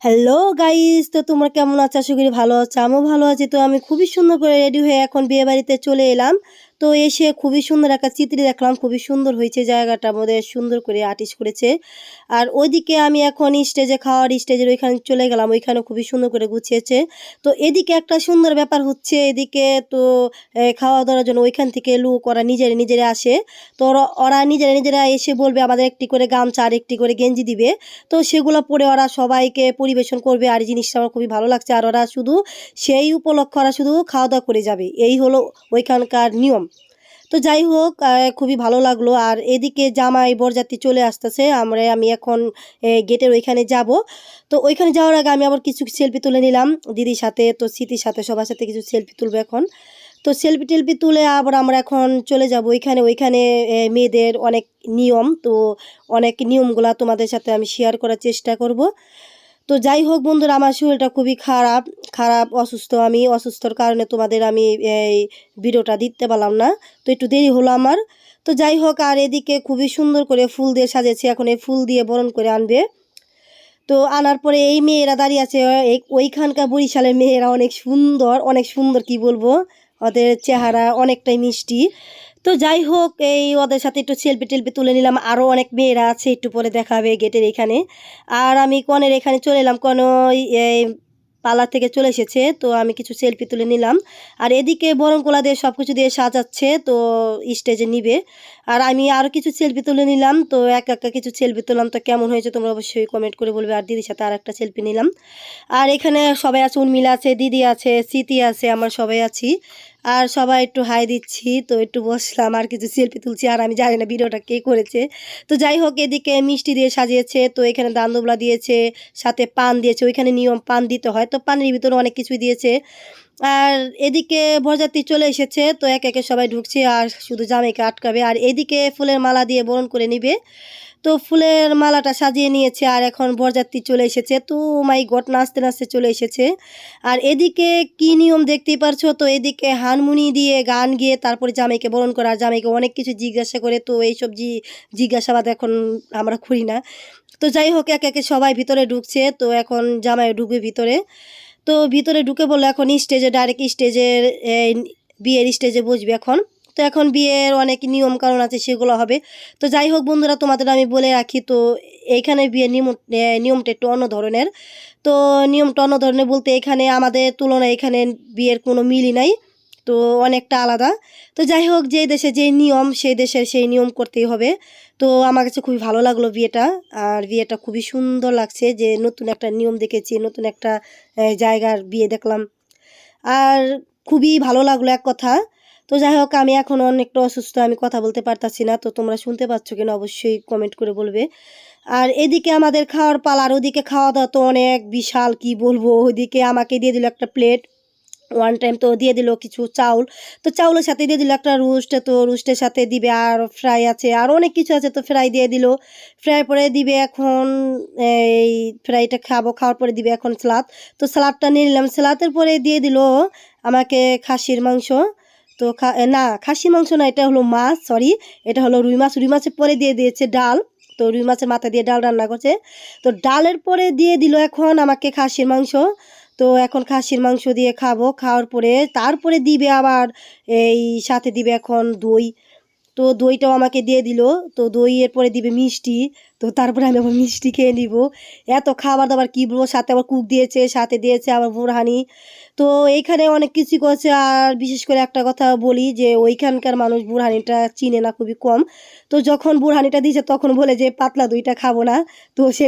Hello guys, তো তোমরা কেমন আছো? আশা করি ভালো আছো। আমিও ভালো আছি। তো আমি খুবই সুন্দর করে রেডি হয়ে এখন বিয়ে বাড়িতে চলে এলাম। তো এসে খুবই সুন্দর একটা চিত্র দেখলাম, খুবই সুন্দর হয়েছে জায়গাটা, আমাদের সুন্দর করে আর্টিস্ট করেছে। আর ওইদিকে আমি এখন স্টেজে খাওয়ার স্টেজের ওইখানে চলে গেলাম, ওইখানে খুবই সুন্দর করে গুছিয়েছে। তো এদিকে একটা সুন্দর ব্যাপার হচ্ছে, এদিকে তো খাওয়া দাওয়ার জন্য ওইখান থেকে লোক ওরা নিজেরা আসে। তো ওরা নিজেরা এসে বলবে আমাদের একটি করে গামছা আর একটি করে গেঞ্জি দিবে। তো সেগুলো পরে ওরা সবাইকে পরিবেশন করবে, আর এই জিনিসটা আমার খুবই ভালো লাগছে। আর ওরা শুধু সেই উপলক্ষে ওরা শুধু খাওয়া দাওয়া করে যাবে, এই হলো ওইখানকার নিয়ম। তো যাই হোক, খুবই ভালো লাগলো। আর এদিকে জামাই বরযাত্রী চলে আসতেছে, আমি এখন গেটের ওইখানে যাব। তো ওইখানে যাওয়ার আগে আমি আবার কিছু সেলফি তুলে নিলাম দিদির সাথে, তো স্মৃতির সাথে, সবার সাথে কিছু সেলফি তুলবো এখন। তো সেলফি টেলফি তুলে আবার আমরা এখন চলে যাব ওইখানে মেয়েদের অনেক নিয়ম, তো অনেক নিয়মগুলা তোমাদের সাথে আমি শেয়ার করার চেষ্টা করব। তো যাই হোক বন্ধুরা, আমার শরীরটা খুবই খারাপ অসুস্থ, আমি অসুস্থর কারণে তোমাদের আমি এই ভিডিওটা দিতে পারলাম না, তো একটু দেরি হলো আমার। তো যাই হোক, আর এদিকে খুবই সুন্দর করে ফুল দিয়ে সাজিয়েছি, এখন এই ফুল দিয়ে বরণ করে আনবে। তো আনার পরে এই মেয়েরা দাঁড়িয়ে আছে, ওইখানকার বরিশালের মেয়েরা অনেক সুন্দর কি বলবো, ওদের চেহারা অনেকটাই মিষ্টি। তো যাই হোক, এই ওদের সাথে একটু সেলফি টেলফি তুলে নিলাম। আরও অনেক মেয়েরা আছে, একটু পরে দেখাবে গেটের এখানে। আর আমি কনের এখানে চলে এলাম, কন এই পার্লার থেকে চলে এসেছে, তো আমি কিছু সেলফি তুলে নিলাম। আর এদিকে বরণকোলা দিয়ে সব কিছু দিয়ে সাজাচ্ছে, তো স্টেজে নিবে। আর আমি আরও কিছু সেলফি তুলে নিলাম, তো একা কিছু সেলফি তুললাম। তো কেমন হয়েছে তোমরা অবশ্যই কমেন্ট করে বলবে। আর দিদির সাথে আর একটা সেলফি নিলাম। আর এখানে সবাই আছে, উর্মিলা আছে, দিদি আছে, স্মৃতি আছে, আমরা সবাই আছি। আর সবাই একটু হাই দিচ্ছি, তো একটু বসলাম আর কিছু সেলফি তুলছি। আর আমি জানি না ভিডিওটা কে করেছে। তো যাই হোক, এদিকে মিষ্টি দিয়ে সাজিয়েছে, তো এখানে দান্দুবলা দিয়েছে, সাথে পান দিয়েছে, ওইখানে নিয়ম পান দিতে হয়, তো পানের ভিতরে অনেক কিছুই দিয়েছে। আর এদিকে বরযাত্রী চলে এসেছে, তো একে সবাই ঢুকছে আর শুধু জামাইকে আটকাবে। আর এদিকে ফুলের মালা দিয়ে বরণ করে নিবে, তো ফুলের মালাটা সাজিয়ে নিয়েছে। আর এখন বরযাত্রী চলে এসেছে, তো মাই গড, নাচতে নাচতে চলে এসেছে। আর এদিকে কি নিয়ম দেখতেই পারছো, তো এদিকে হারমোনি দিয়ে গান গিয়ে তারপরে জামাইকে বরণ করা, আর জামাইকে অনেক কিছু জিজ্ঞাসা করে, তো এইসব জিজ্ঞাসাবাদ এখন আমরা করি না। তো যাই হোক, একে সবাই ভিতরে ঢুকছে, তো এখন জামাই ঢুকবে ভিতরে। তো ভিতরে ঢুকে বললো এখন স্টেজে, ডাইরেক্ট স্টেজের বিয়ের স্টেজে বসবে এখন। তো এখন বিয়ের অনেক নিয়ম কারণ আছে, সেগুলো হবে। তো যাই হোক বন্ধুরা, তোমাদের আমি বলে রাখি, তো এইখানে বিয়ের নিয়মটা একটু অন্য ধরনের। তো নিয়মটা অন্য ধরনের বলতে, এখানে আমাদের তুলনায় এখানে বিয়ের কোনো মিলই নাই, তো অনেকটা আলাদা। তো যাই হোক, যে দেশে যে নিয়ম, সেই দেশের সেই নিয়ম করতেই হবে। তো আমার কাছে খুবই ভালো লাগলো বিয়েটা। আর বিয়েটা খুবই সুন্দর লাগছে, যে নতুন একটা নিয়ম দেখেছি, নতুন একটা জায়গার বিয়ে দেখলাম। আর খুবই ভালো লাগলো এক কথা। তো যাই হোক, আমি এখন অনেকটা অসুস্থ, আমি কথা বলতে পারতাছি না, তো তোমরা শুনতে পাচ্ছ কিনা অবশ্যই কমেন্ট করে বলবে। আর এদিকে আমাদের খাওয়ার পালা, আর ওদিকে খাওয়া দাওয়া তো অনেক বিশাল, কি বলবো। ওইদিকে আমাকে দিয়ে দিল একটা প্লেট ওয়ান টাইম, তো দিয়ে দিল কিছু চাউল, তো চাউলের সাথে দিয়ে দিল একটা রোস্ট, তো রোস্টের সাথে দিবে আর ফ্রাই আছে, আর অনেক কিছু আছে, তো ফ্রাই দিয়ে দিল। ফ্রাই পরে দিবে এখন এই ফ্রাইটা খাওয়ার পরে দিবে এখন সালাদ। তো সালাদটা নিয়ে নিলাম, সালাদের পরে দিয়ে দিল আমাকে খাসির মাংস। তো না, খাসির মাংস না, এটা হলো মাছ, সরি, এটা হলো রুই মাছ। রুই মাছের পরে দিয়ে দিয়েছে ডাল, তো রুই মাছের মাথা দিয়ে ডাল রান্না করছে। তো ডালের পরে দিয়ে দিল এখন আমাকে খাসির মাংস। তো এখন খাসির মাংস দিয়ে খাবো, খাওয়ার পরে তারপরে দিবে আবার এই সাথে দিবে এখন দই। তো দইটাও আমাকে দিয়ে দিল। তো দইয়ের পরে দিবে মিষ্টি, তো তারপরে আমি আবার মিষ্টি খেয়ে নিব। এত খাবার দাবার কী বলবো, সাথে আবার কুক দিয়েছে, সাথে দিয়েছে আবার বুরহানি। তো এইখানে অনেক কিছু করছে। আর বিশেষ করে একটা কথা বলি, যে ওইখানকার মানুষ বুরহানিটা চিনে না, খুবই কম। তো যখন বুরহানিটা দিয়েছে তখন বলে যে পাতলা দইটা খাবো না, তো সে